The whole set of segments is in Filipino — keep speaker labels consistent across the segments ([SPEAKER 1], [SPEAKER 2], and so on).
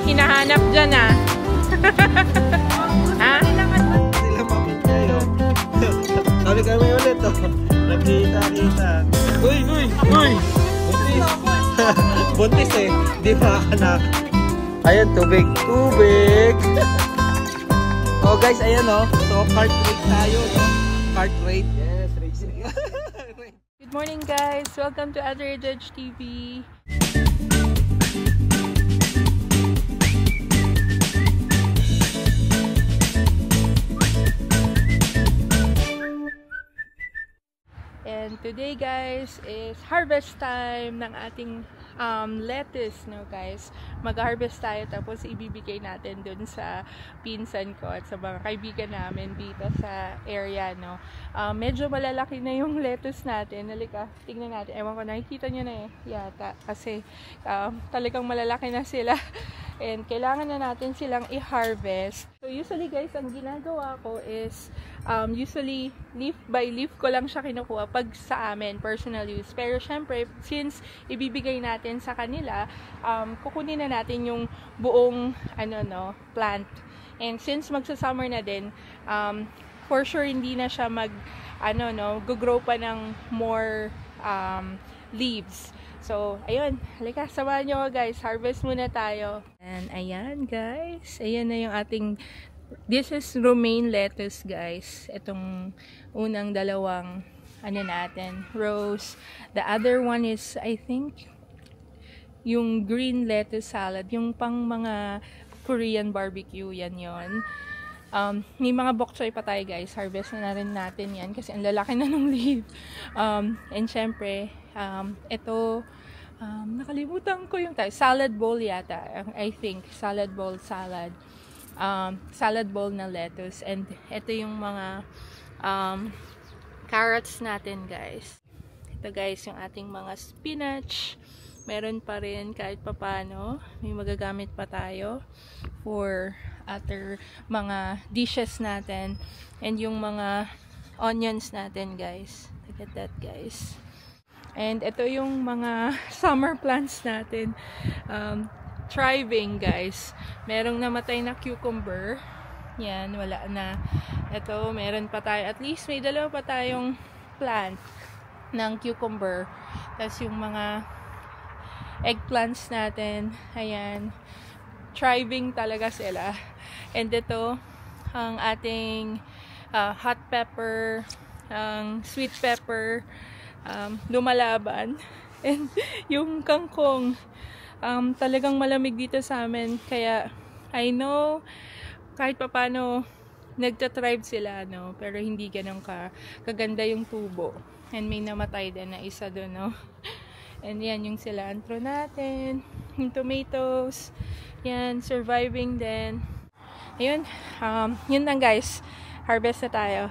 [SPEAKER 1] hinahanap dyan ah. Ha?
[SPEAKER 2] Sila mapunta yun. Sabi kami ulit oh. Nagkita-kita. Uy! Buntis! Buntis eh. Di ba anak? Ayan, tubig. Oh guys, ayan oh. So, cart rate tayo. No? Cart rate. Yes, racing.
[SPEAKER 1] Good morning guys! Welcome to Other Judge TV. And today guys is harvest time ng ating lettuce, no guys. Mag-harvest tayo tapos ibibigay natin dun sa pinsan ko at sa mga kaibigan namin dito sa area, no. Medyo malalaki na yung lettuce natin. Halika, tingnan natin. Ewan ko, nakikita nyo na eh yata kasi talagang malalaki na sila. And kailangan na natin silang i-harvest. So usually guys, ang ginagawa ko is usually leaf by leaf ko lang siya kinukuha pag sa amin, personal use. Pero syempre, since ibibigay natin sa kanila, kukunin na natin yung buong plant. And since magsa-summer na din, for sure hindi na siya go-grow pa ng more leaves. So, ayun, halika, samahan nyo guys, harvest muna tayo. And ayan guys, ayan na yung ating, this is romaine lettuce guys. Itong unang dalawang, natin, rose. The other one is, I think, yung green lettuce salad, yung pang mga Korean barbecue, yan yon. May mga bok choy pa tayo guys, harvest na rin natin yan kasi ang lalaki na ng leaf. And syempre, ito, nakalimutan ko yung salad bowl yata, I think, salad bowl salad. Salad bowl na lettuce. And ito yung mga carrots natin guys. Ito guys yung ating mga spinach. Meron pa rin kahit papano. May magagamit pa tayo for other mga dishes natin. And yung mga onions natin guys. Look at that guys. And ito yung mga summer plants natin. Thriving guys. Merong namatay na cucumber. Yan, wala na. Ito, meron pa tayo. At least may dalawa pa tayong plant ng cucumber. Tapos yung mga eggplants natin. Ayan. Thriving talaga sila. And ito, ang ating hot pepper, ang sweet pepper, lumalaban. And yung kangkong, talagang malamig dito sa amin. Kaya, I know, kahit papano, nagtatribe sila, no? Pero hindi ganun kaganda yung tubo. And may namatay din na isa doon, no? And yan, yung cilantro natin, yung tomatoes, yan, surviving din. Ayun, yun lang guys. Harvest na tayo.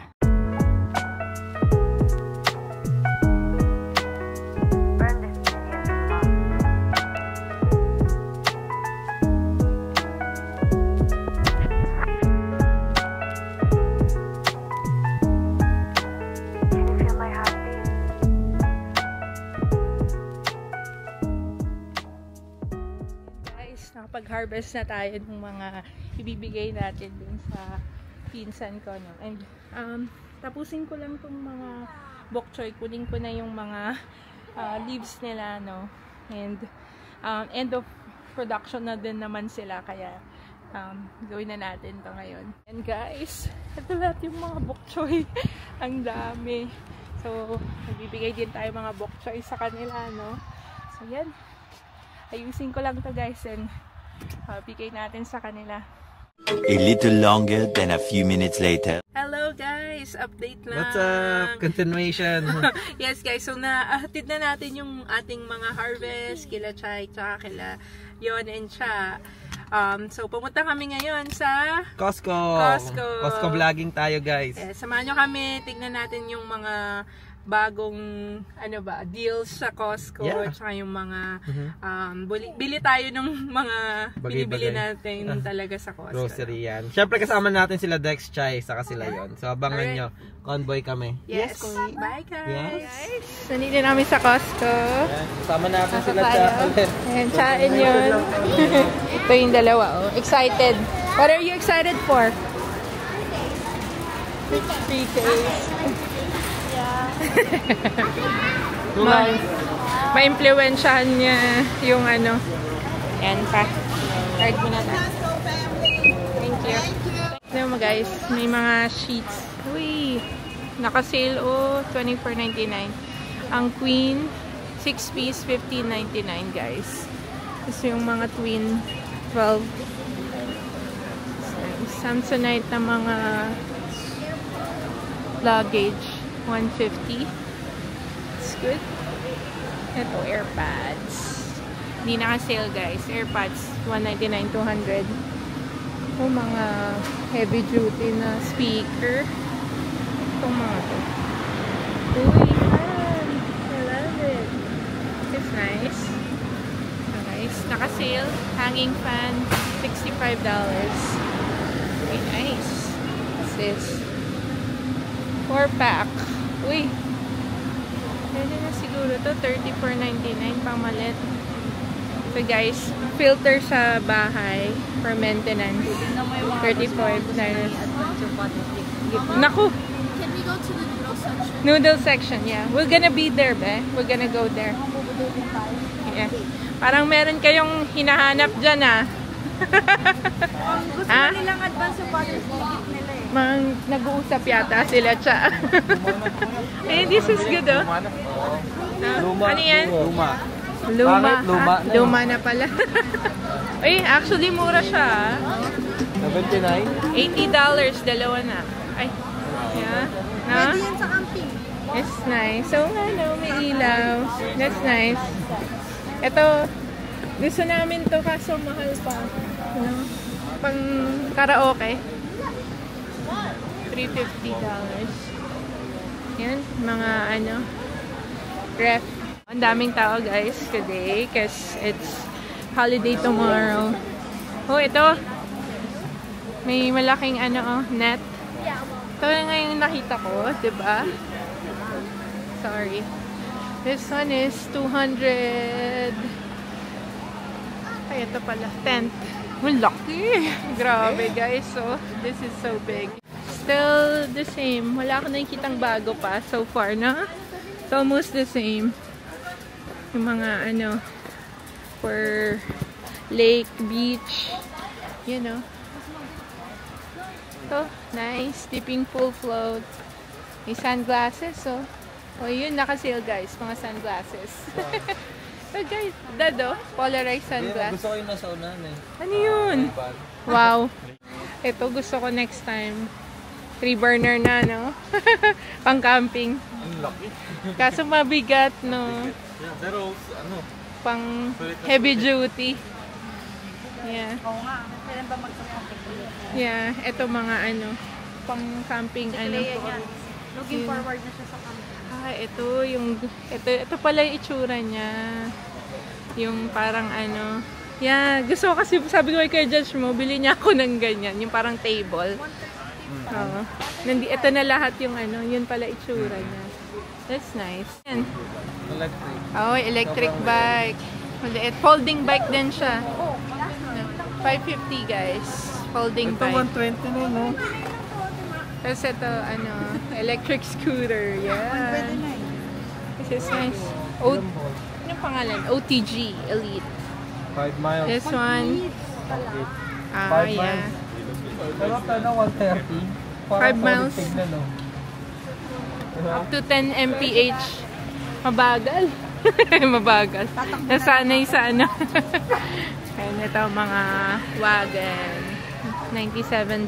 [SPEAKER 1] Nakapag-harvest na tayo ng mga ibibigay natin dun sa pinsan ko, no? And tapusin ko lang tong mga bok choy, kunin ko na yung mga leaves nila, no? And end of production na din naman sila, kaya gawin na natin to ngayon. And guys, ito lahat yung mga bok choy. Ang dami. So magbibigay din tayo mga bok choy sa kanila, no? So yan, ayusin ko lang to guys, and bigay natin sa kanila.
[SPEAKER 3] A little longer than a few minutes later.
[SPEAKER 1] Hello guys! Update lang!
[SPEAKER 2] What's up? Continuation!
[SPEAKER 1] Yes guys, so nahatid na natin yung ating mga harvest kila Chay, tsaka kila Yon and Cha. So pumunta kami ngayon sa
[SPEAKER 2] Costco vlogging tayo guys.
[SPEAKER 1] Yes, samahan nyo kami, tignan natin yung mga bagong deals sa Costco,
[SPEAKER 2] yeah.
[SPEAKER 1] Tsaka yung mga bili tayo ng mga binibili natin talaga sa Costco.
[SPEAKER 2] Grocery yan. Syempre kasama natin sila Dex, Chai, saka sila yon. So abangan nyo, convoy kami.
[SPEAKER 1] Yes. Bye guys. Yes. Nandito namin sa Costco.
[SPEAKER 2] Kasama natin sila Chai.
[SPEAKER 1] Ayan, Chain yun. Ito yung dalawa, oh. Excited. What are you excited for? 3K. Yeah. Ma-impluwensyahan niya yung ano. Yan pa. Card mo na na. Thank you. Tignan mo guys, may mga sheets. Uy, naka-sale oh, $24.99. Ang queen, 6-piece, $15.99 guys. Kasi yung mga twin, 12. Samsonite na mga luggage, 150. It's good. Ito, AirPods. Hindi naka-sale guys. AirPods, $199, $200. O mga heavy duty na speaker. Itong mga to. Uy, fan. I love it. It's nice. Nice. Naka-sale. Hanging fan, $65. Very nice. What's this? 4-pack. Uy. Pwede na siguro to. $34.99 pamalit. So guys, filter sa bahay for maintenance. $35. Naku!
[SPEAKER 4] Can we go to the noodle section?
[SPEAKER 1] Noodle section, yeah. We're gonna be there, be. We're gonna go there. Yeah. Parang meron kayong hinahanap dyan, ah.
[SPEAKER 4] Gusto
[SPEAKER 1] Ah?
[SPEAKER 4] nilang advance yung Father's Day gift nila eh.
[SPEAKER 1] Mang nag-uusap yata sila, cha. Eh, this is good, oh. Ano yan?
[SPEAKER 2] Luma.
[SPEAKER 1] Luma.
[SPEAKER 2] Bakit? Luma
[SPEAKER 1] Ah,
[SPEAKER 2] na.
[SPEAKER 1] luma na pala. Eh, actually, mura siya, ah.
[SPEAKER 2] 79?
[SPEAKER 1] $80, dalawa na. Ay, yeah. Na?
[SPEAKER 4] Pwede yan sa camping.
[SPEAKER 1] It's nice. So, ano, may ilaw. That's nice. Ito, gusto namin to kaso mahal pa. Ano? Pang karaoke. $350. Yan, mga ano, ref. Ang daming tao guys today kasi it's holiday tomorrow. Oh, ito. May malaking ano, oh, net. Ito na nga yung nakita ko, diba? Sorry. This one is 200. Ay, ito pala. Tent. Oh, lucky! Grabe, guys. So, this is so big. Still the same. Wala ako nakikitang bago pa so far, na? It's almost the same. Yung mga, ano, for lake, beach, you know. So, nice. Dipping pool float. May sunglasses, so. Oh, yun, naka-sale guys, mga sunglasses. So guys, dado, polarized sunglasses.
[SPEAKER 2] Gusto ko yung nasa unahan eh.
[SPEAKER 1] Ano yun? Wow. Ito, gusto ko next time. 3 burner na, no? Pang camping.
[SPEAKER 2] Ang laki.
[SPEAKER 1] Kaso mabigat, no?
[SPEAKER 2] Yeah, pero ano?
[SPEAKER 1] Pang heavy duty. Yeah.
[SPEAKER 4] Oo nga. Kailan ba mag-camping?
[SPEAKER 1] Yeah, ito mga ano, pang camping, ano.
[SPEAKER 4] Looking forward na siya sa camping.
[SPEAKER 1] Ah, ito pala yung itsura niya. Yung parang ano. Yeah, gusto ko kasi, sabi ko kay Judge mo, bili niya ako ng ganyan. Yung parang table. Oo. Ito na lahat yung ano, yun pala itsura niya. That's nice. Yan.
[SPEAKER 2] Electric.
[SPEAKER 1] Oh, electric bike. Folding bike din siya. $550 guys. Folding
[SPEAKER 2] Ito
[SPEAKER 1] bike.
[SPEAKER 2] 120 na no?
[SPEAKER 1] Tapos ito, ano, electric scooter. Yeah. This is nice. Anong pangalan? OTG Elite.
[SPEAKER 2] 5 miles.
[SPEAKER 1] This one. Ah,
[SPEAKER 2] 5
[SPEAKER 1] yeah.
[SPEAKER 2] miles. Pero ano, 130?
[SPEAKER 1] 5 miles.
[SPEAKER 2] Tignan, no?
[SPEAKER 1] Up to 10 mph. Mabagal. Mabagal. Nasanay sa ano. Ayan, ito mga wagon. $97.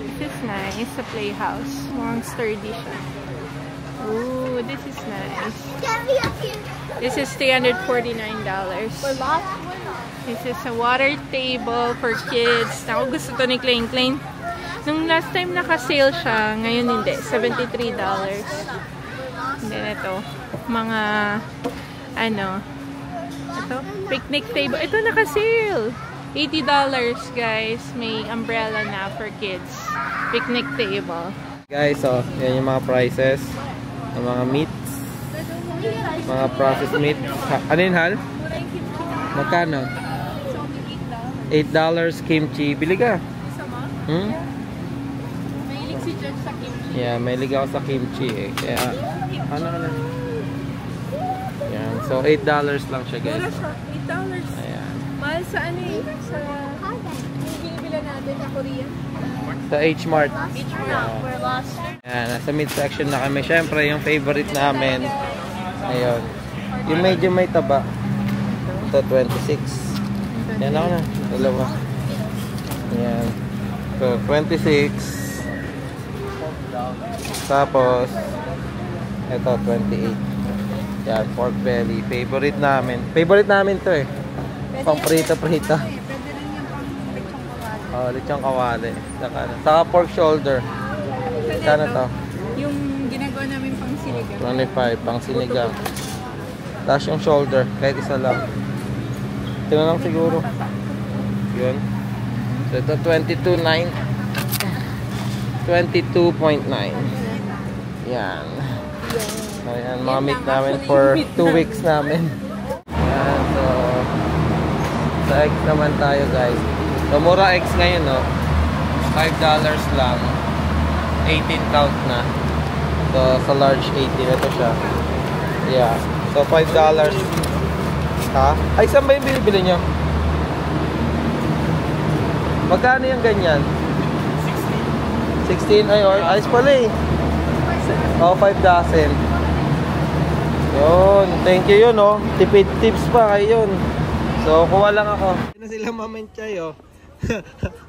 [SPEAKER 1] This is nice. A playhouse. Mukhang sturdy siya. Ooh, this is nice. This is $349. This is a water table for kids. Ako gusto to ni Klein Klein. Nung last time naka-sale siya, ngayon hindi. $73. And then ito, mga ano, ito, picnic table. Ito naka-sale. $80 guys. May umbrella na for kids. Picnic table.
[SPEAKER 2] Guys, so, yan yung mga prices. Ang mga meats. Mga processed meat. Ano yun, Hal? Magkano? $8 kimchi. Bili ka.
[SPEAKER 1] Isa mo?
[SPEAKER 2] Hmm?
[SPEAKER 1] Mahilig si Judge sa kimchi.
[SPEAKER 2] Yeah, may ligaw sa kimchi eh. Kaya, ano na. Yan. So, $8 lang siya, guys.
[SPEAKER 1] Mura siya, $8.
[SPEAKER 2] Ayan.
[SPEAKER 1] Mahal sa ano eh, sa yung binibila natin na Korean.
[SPEAKER 2] Sa H-Mart.
[SPEAKER 1] Beach Mart. We're lost.
[SPEAKER 2] Ayan, nasa mid-section na kami. Siyempre, yung favorite namin. Ayun. Yung medyo may taba. Ito, 26. Yan ako na. Dalawa. Yan. So, 26. Tapos, ito, 28. Yan, pork belly. Favorite namin. Favorite namin to eh. Pang prito-prito.
[SPEAKER 4] Pwede rin yung pang lechong kawali.
[SPEAKER 2] Oh, lechong kawali. Saka pork shoulder. Sana to?
[SPEAKER 1] Yung ginagawa namin pang sinigang.
[SPEAKER 2] 25, pang sinigang. Tapos yung shoulder, kahit isa lang. Ito na lang siguro. Yun. So ito 22.9. 22.9. Yan. So yan, mga meat namin for 2 weeks namin. Yan, so sa eggs naman tayo guys. So mura eggs ngayon no. $5 lang. 18 count na. So sa large 18 ito siya. Yeah. So $5. Ha? Ay, saan ba yung binibili nyo? Magkano yung ganyan? 16. 16? Ay, ayos pala eh. Oh, 5 dozen. Yun. Thank you yun, oh. Tipid tips pa kayo yun. So, kuha lang ako. Hindi na sila mamanchay, oh.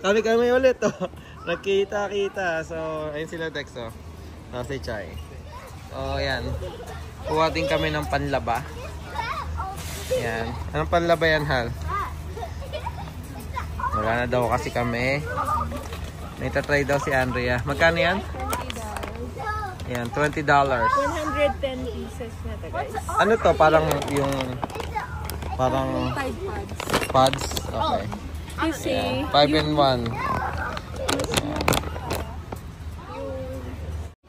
[SPEAKER 2] Kami ulit, oh. Nagkita-kita. So, ayun sila Dex, oh. Si Chay. So, ayan. Kuha din kami ng panlaba. Yan. Anong panlaba yan, Hal? Wala na daw kasi kami. May tatry daw si Andrea. Magkano yan?
[SPEAKER 1] $20.
[SPEAKER 2] Yan, $20.
[SPEAKER 1] 110 pieces na to, guys.
[SPEAKER 2] Ano to? Parang yung... Parang...
[SPEAKER 1] Tide pods.
[SPEAKER 2] Pods? Okay.
[SPEAKER 1] Kasi...
[SPEAKER 2] 5 in 1.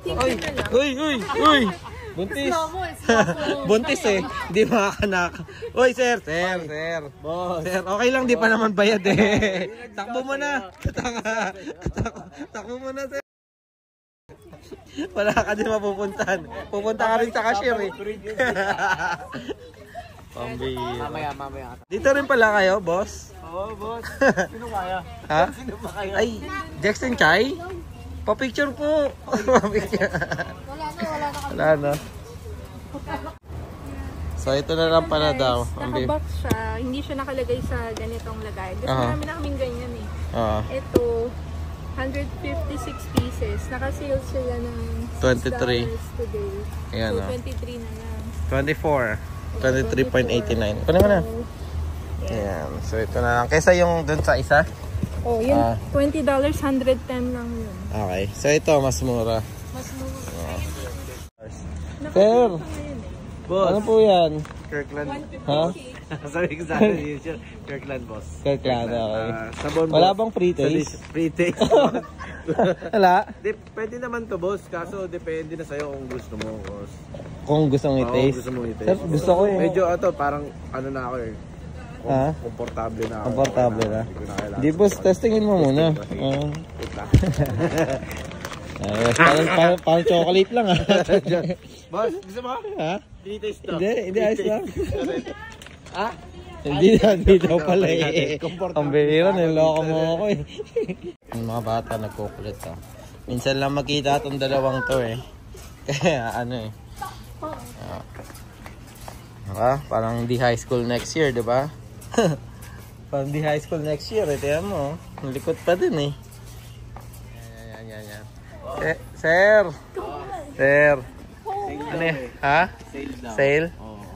[SPEAKER 2] Uy! Uy! Uy! Uy! Buntis! Buntis eh. Di makakanak. Uy, sir! Sir! Boss! Sir, okay lang, di pa naman bayad eh. Takbo mo na! Takbo mo na, sir! Wala ka din mapupuntahan. Pupunta ka rin sa cashier eh. Pambira. Mamaya. Dito rin pala kayo, boss? Oo, boss. Sino kaya? Ha? Sino ba kaya? Ay, Jackson Chai? Pa-picture po. Pa-picture. Wala na. So, ito na lang pala daw.
[SPEAKER 1] Nakabox siya. Hindi siya nakalagay sa ganitong lagay. Kasi marami na kaming ganyan eh. Ito, 156 pieces. Naka-sale sila ng $6 today.
[SPEAKER 2] Ayan,
[SPEAKER 1] so, 23 na lang.
[SPEAKER 2] 24. 23.89. Kunin mo na. Ayan. So, ito na lang. Kaysa yung dun sa isa?
[SPEAKER 1] Oh, yun. $20, 110 lang yun.
[SPEAKER 2] Okay. So, ito, mas mura.
[SPEAKER 1] Mas mura.
[SPEAKER 2] Sir! Boss! Ano po yan?
[SPEAKER 5] Kirkland.
[SPEAKER 2] Ha?
[SPEAKER 5] Sabi ko sa akin, Kirkland, boss.
[SPEAKER 2] Kirkland, okay.
[SPEAKER 5] Sabon, boss.
[SPEAKER 2] Wala bang free taste?
[SPEAKER 5] Free taste.
[SPEAKER 2] Wala?
[SPEAKER 5] Pwede naman to, boss. Kaso, depende na sa'yo kung gusto mo, boss.
[SPEAKER 2] Kung gusto mong i-taste?
[SPEAKER 5] Gusto mong i-taste.
[SPEAKER 2] Sir, gusto ko eh.
[SPEAKER 5] Medyo, parang, ano na ako eh.
[SPEAKER 2] Ha?
[SPEAKER 5] Komportable na ako.
[SPEAKER 2] Komportable na. Di, boss, testingin mo muna. Parang chocolate lang ah.
[SPEAKER 5] Boss, gusto mo?
[SPEAKER 2] Ha?
[SPEAKER 5] Free-taste to.
[SPEAKER 2] Hindi ayos lang. Ha? Hindi daw pala eh. Ang bihira, niloko mo ako eh. Yung mga bata nagkukulit ah. Minsan lang makita itong dalawang to eh. Kaya ano eh. Parang di high school next year, di ba? Parang di high school next year eh. Tiyan mo, ang likot pa din eh. Yan. Sir! Ano eh? Ha? Sale?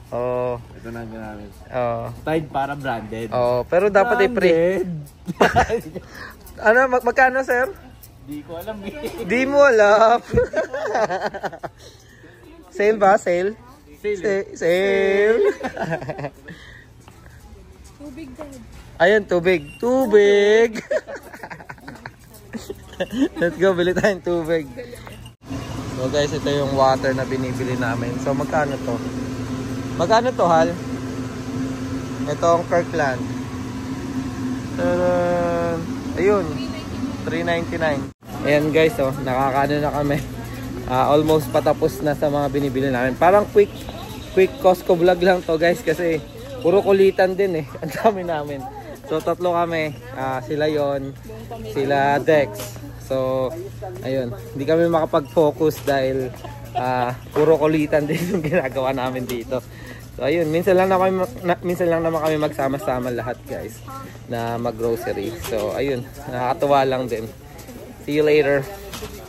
[SPEAKER 2] Oo.
[SPEAKER 5] Ito na ang ginamit.
[SPEAKER 2] Oo.
[SPEAKER 5] Tide para branded.
[SPEAKER 2] Oo, pero dapat i-free. Ano, magkano sir?
[SPEAKER 5] Di ko alam eh.
[SPEAKER 2] Di mo alam. Sale ba? Sale? Sale.
[SPEAKER 1] Tubig dad.
[SPEAKER 2] Ayun, tubig. Let's go, bili tayong tubig. So guys, ito yung water na binibili namin. So magkano to? Magkano to, Hal? Ito ang Kirkland. Taran! Ayun, 399. Ayan guys, oh, nakakaano na kami. Almost patapos na sa mga binibili namin. Parang quick Costco vlog lang to guys kasi puro kulitan din eh. Ang dami namin. So tatlo kami. Sila yon, sila Dex. So ayun, hindi kami makapag-focus dahil puro kulitan din yung ginagawa namin dito. So ayun, minsan lang naman kami magsama-sama lahat guys na mag-grocery. So ayun, nakakatuwa lang din. See you later.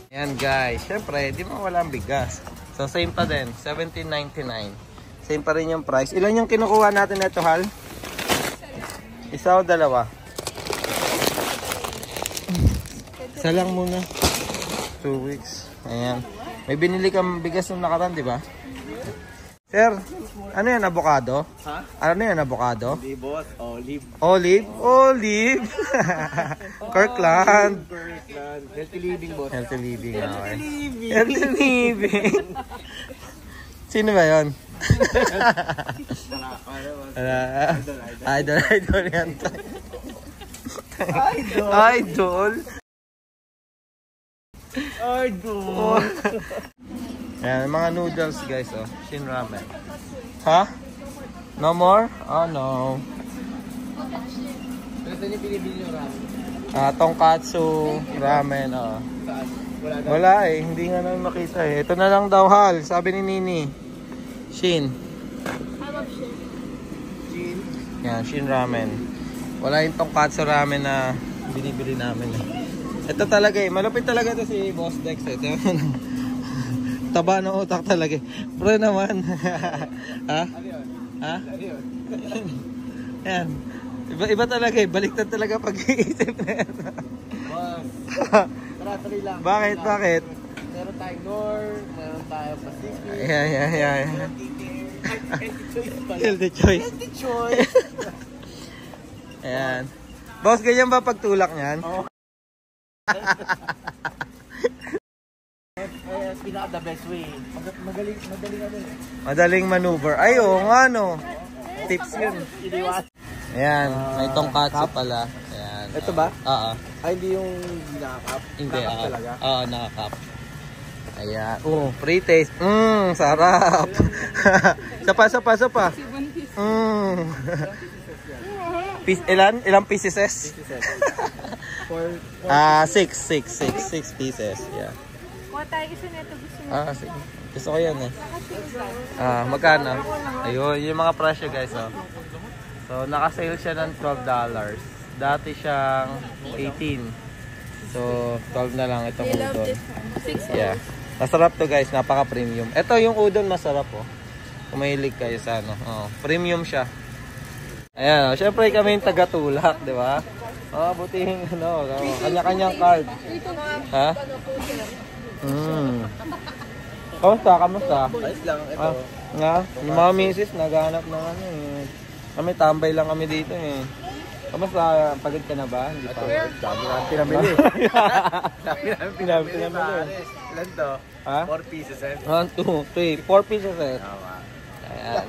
[SPEAKER 2] Ayan guys, syempre di mawala ang bigas. So same pa din, 17.99. Same pa rin yung price. Ilan yung kinukuha natin ito, Hal? Isa o dalawa? Isa lang muna. 2 weeks. Ayan. May binili kang bigas nung nakaraan, di ba? Sir, ano yan, avocado?
[SPEAKER 5] Ha?
[SPEAKER 2] Ano yan, avocado?
[SPEAKER 5] Hindi boss, olive.
[SPEAKER 2] Olive? Olive! Kirkland!
[SPEAKER 5] Kirkland. Healthy living boss.
[SPEAKER 2] Healthy living, okay. Healthy living! Sino ba yun? Idol yan. Idol? Ayan, mga noodles guys, oh. Shin ramen. Ha? No more? Oh no.
[SPEAKER 5] Ito yung pinibili yung ramen.
[SPEAKER 2] Tonkatsu, ramen, oh. Wala eh, hindi nga namin makita eh. Ito na lang daw, Hal, sabi ni Nini. Shin. Yan, Shin ramen. Wala yung tonkatsu ramen na binibili namin eh. Ito talaga eh, malupit talaga ito si Boss Dex eh. Taba ng utak talaga eh. Pero naman. Ha? Ha? Yan. Iba talaga eh, baliktad talaga pag-iisip na yan.
[SPEAKER 5] Tara-tari lang.
[SPEAKER 2] Bakit?
[SPEAKER 5] Meron tayong North, meron tayong Pacific.
[SPEAKER 2] Ayan.
[SPEAKER 5] Healthy choice. Healthy choice.
[SPEAKER 2] Ayan. Boss, ganyan ba pagtulak niyan?
[SPEAKER 5] Oo. Pinaka the best way. Magaling ano eh.
[SPEAKER 2] Madaling maneuver. Ay, oo nga no. Tips yun. Ayan, may tongkatsu pala. Ayan.
[SPEAKER 5] Ito ba?
[SPEAKER 2] Oo.
[SPEAKER 5] Ay, hindi yung nakakap.
[SPEAKER 2] Hindi,
[SPEAKER 5] nakakap talaga.
[SPEAKER 2] Oo, nakakap. Ayan. Free taste. Sarap. Sapa. Ilang pieces? 6 pieces. Yeah.
[SPEAKER 1] Kuha tayo isa nito, gusto mo.
[SPEAKER 2] Sige. Gusto ko yan eh. Magkano? Ayun, yung mga presyo guys, oh. So, naka-sale siya ng $12. Dati siyang 18. So, 12 na lang itong udon. Yeah. Masarap to guys, napaka-premium. Ito yung udon masarap, oh. Kung mahilig kayo sa ano. Premium siya. Ayan, syempre kami yung taga-tulak, di ba? Buting kanya-kanyang card. Ha? Kamusta?
[SPEAKER 5] Ayos lang, ito.
[SPEAKER 2] Yung mga misis, naghahanap ng ano eh. Kami, tambay lang kami dito eh. Kamusta? Pagod ka na ba? Hindi pa.
[SPEAKER 5] Dami namin pinamili. Ilan to? 4 pieces eh.
[SPEAKER 2] 1, 2, 3, 4 pieces eh. Ayan.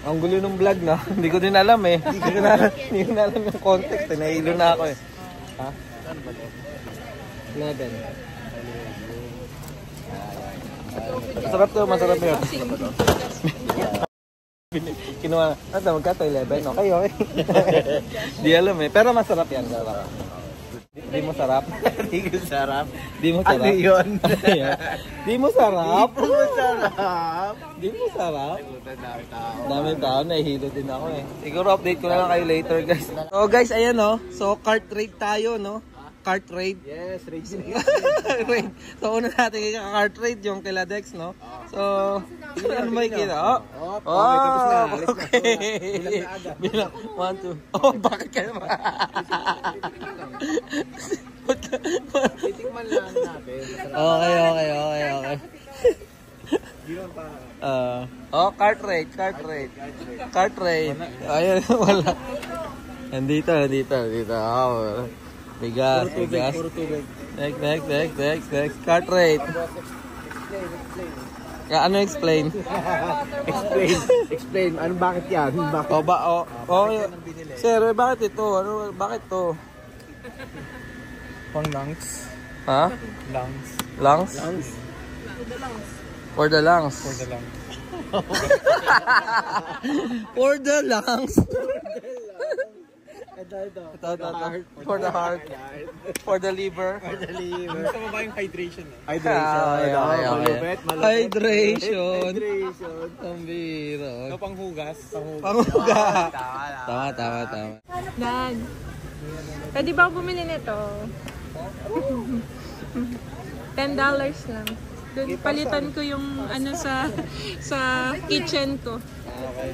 [SPEAKER 2] Ang gulo ng vlog na. Hindi ko din alam eh. Hindi ko na alam yung context eh. Nahilo na ako eh. Ha? 11. Masarap yun. Kinuha. Magkato 11. Okay. Di alam eh. Pero masarap yan. Di mo sarap?
[SPEAKER 5] Di ko sarap.
[SPEAKER 2] Di mo sarap?
[SPEAKER 5] Ano yun?
[SPEAKER 2] Di mo sarap?
[SPEAKER 5] Di mo sarap.
[SPEAKER 2] Di mo sarap?
[SPEAKER 5] Dami tao.
[SPEAKER 2] Nahihilo din ako eh. Siguro update ko na lang kayo later guys. So guys, ayan no. So cart rate tayo no. Cart rate.
[SPEAKER 5] Yes, rate din.
[SPEAKER 2] Rate. So una natin kaka-cart rate yung kila Dex no. So, ano may kita?
[SPEAKER 5] Tapos na.
[SPEAKER 2] Okay. Bilang 1, 2. Bakit ka naman?
[SPEAKER 5] Titikman lang natin.
[SPEAKER 2] Okay. Cart rate. Ayun, wala. Nandito. Bigas.
[SPEAKER 5] Puro tubig.
[SPEAKER 2] Next. Cart rate.
[SPEAKER 5] Explain.
[SPEAKER 2] Ano explain?
[SPEAKER 5] Explain. Ano bakit yan? Bakit?
[SPEAKER 2] Sir, bakit ito? Bakit to?
[SPEAKER 5] Pang lungs.
[SPEAKER 2] Ha?
[SPEAKER 5] Lungs.
[SPEAKER 2] Lungs? For the lungs.
[SPEAKER 5] For the lungs.
[SPEAKER 2] For the lungs.
[SPEAKER 5] Ito.
[SPEAKER 2] For the heart. For the liver.
[SPEAKER 5] Gusto mo ba yung hydration?
[SPEAKER 2] Hydration. Ang biro.
[SPEAKER 5] Ito panghugas.
[SPEAKER 2] Panghugas. Tama.
[SPEAKER 1] Dan, pwede ba bumili nito? $10 lang. Doon, palitan ko yung ano sa kitchen ko.
[SPEAKER 5] Okay.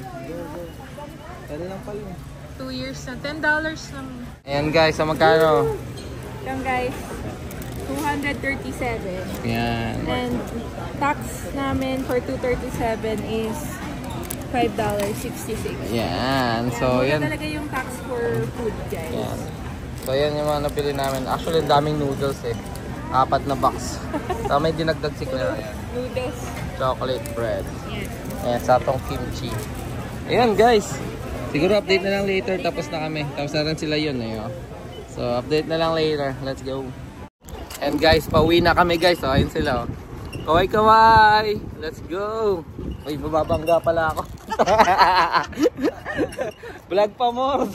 [SPEAKER 5] Pwede lang pala.
[SPEAKER 1] 2 years na. $10 lang.
[SPEAKER 2] Ayan guys, sa magkano?
[SPEAKER 1] Yan guys, 237.
[SPEAKER 2] Yan.
[SPEAKER 1] And tax namin for 237 is $5.66.
[SPEAKER 2] Yan. So,
[SPEAKER 1] Mura
[SPEAKER 2] yan.
[SPEAKER 1] talaga yung tax for food, guys.
[SPEAKER 2] Yan. So, yan yung mga nabili namin. Actually, ang daming noodles eh. 4 na box. So, may dinagdag si Claire. Ayan.
[SPEAKER 1] Noodles.
[SPEAKER 2] Chocolate bread.
[SPEAKER 1] Yes.
[SPEAKER 2] Ayan, satong kimchi. Ayan guys. Siguro update na lang later. Tapos na kami. Tapos na rin sila yun. Eh, oh. So, update na lang later. Let's go. And guys, pauwi na kami guys. Oh, ayun sila. Oh. Kaway! Let's go! Uy, bababangga pala ako. Vlog pa more.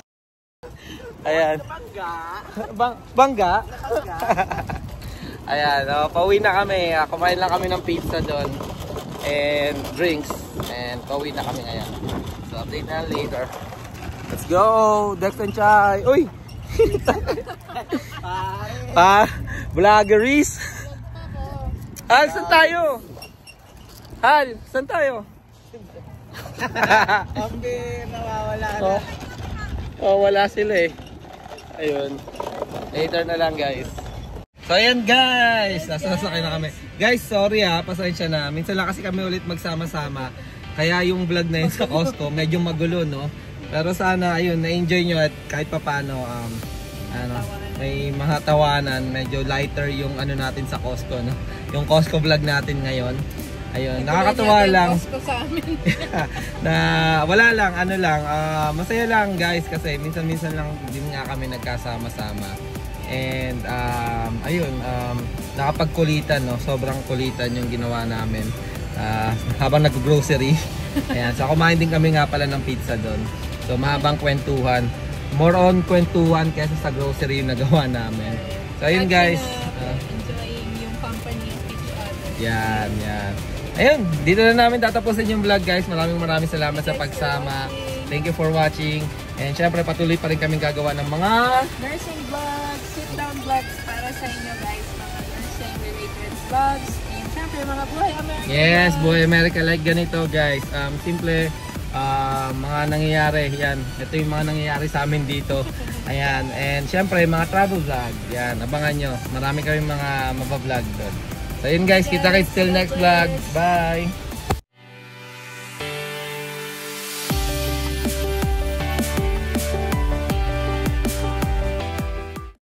[SPEAKER 2] Ayan. Bangga? Ayan, pauwi na kami. Kumain lang kami ng pizza doon. And drinks. And pauwi na kami ngayon. So, update na later. Let's go! Dex and Chai! Uy! Vloggeries! Hal, saan tayo? Hal, saan tayo?
[SPEAKER 5] Nawawala na.
[SPEAKER 2] Wala sila eh. Ayun. Later na lang guys. So ayan guys, nasasakay na kami. Guys, sorry pasensya na. Minsan lang kasi kami ulit magsama-sama. Kaya yung vlog na yun sa Costco, medyo magulo, no? Pero sana, ayun, na-enjoy nyo at kahit papano, may mga tawanan, medyo lighter yung ano natin sa Costco, no? Yung Costco vlog natin ngayon. Ayun, nakakatuwa lang.
[SPEAKER 1] Costco sa amin.
[SPEAKER 2] Na wala lang, masaya lang guys kasi minsan-minsan lang din nga kami nagkasama-sama. And ayun, nakapagkulitan, no? Sobrang kulitan yung ginawa namin habang nag-grocery. Ayan, so kumain din kami nga pala ng pizza doon. So mahabang kwentuhan. More on kwentuhan kaysa sa grocery yung nagawa namin. So ayun guys.
[SPEAKER 1] Enjoying yung company of each other.
[SPEAKER 2] Yan. Ayun, dito na namin tatapusin yung vlog guys. Maraming salamat sa pagsama. Thank you for watching. And syempre patuloy pa rin kaming gagawa ng mga
[SPEAKER 1] nursing vlogs, sit-down vlogs para sa inyo guys. Mga nursing related vlogs. And syempre mga buhay America.
[SPEAKER 2] Yes, buhay America like ganito guys. Simple mga nangyayari. Yan. Ito yung mga nangyayari sa amin dito. Ayan. And syempre mga travel vlog. Yan. Abangan nyo. Marami kami mga mabablog doon. So yun guys. Kita kayo till next vlog. Bye!